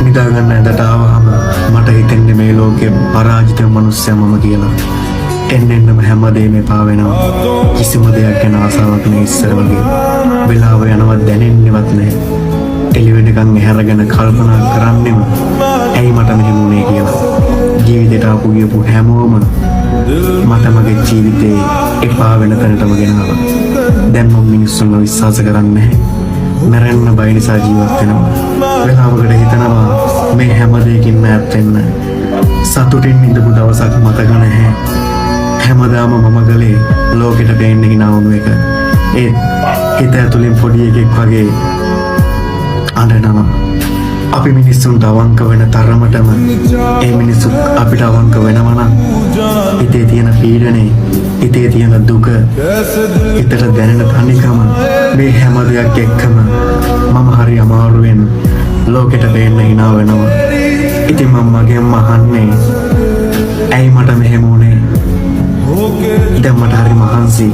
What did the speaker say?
නිදාගන්න ඇඳට ආවහම මට හිතෙන්නේ මේ ලෝකයේ පරාජිත මනුස්සයා මම කියලා. එන්නෙන්නම හැමදේම එපා වෙනවා. කිසිම දෙයක් ගැන ආසාවක් නෑ ඉස්සර වගේ. වෙලාව යනවත් දැනෙන්නේවත් නෑ. එළිවෙනකන් ඇහැරගෙන කල්පනා කරන්නෙම ඇයි මට මෙහෙම වුනේ කියලා. ජීවිතේට ආපු ගියපු හැමෝම මට මගේ ජීවිතේ එපා වෙන තැනටම ගෙනාවා. දැන් මම මිනිස්සුන්ව විශ්වාස කරන්නේ නැහැ. මැරෙන්න බය නිසා ජීවත් වෙනවා. වෙලාවකට හිතනවා මේ හැම දෙයකින්ම ඈත් වෙන්න. සතුටින් ඉඳපු දවසක් මතක නැහැ. හැමදාම මම ගලේ ලෝකෙට පේන්න හිනාවුණු එක. ඒ හිත ඇතුලෙන් පොඩි එකෙක් වගේ අඬනවා. අපි මිනිස්සුන්ට අවංක වෙන තරමටම ඒ මිනිස්සු අපිට අවංක වෙනවා නම් හිතේ තියෙන පීඩනේ, හිතේ තියෙන දුක, හිතට දැනෙන තනිකම මේ හැම දෙයක් එක්කම මම හරි අමාරුවෙන් ලෝකෙට පේන්න hina වෙනවා. ඉතින් මම මගෙන්ම අහන්නේ ඇයි මට මෙහෙම වුනේ? දැන් මට හරි මහන්සි.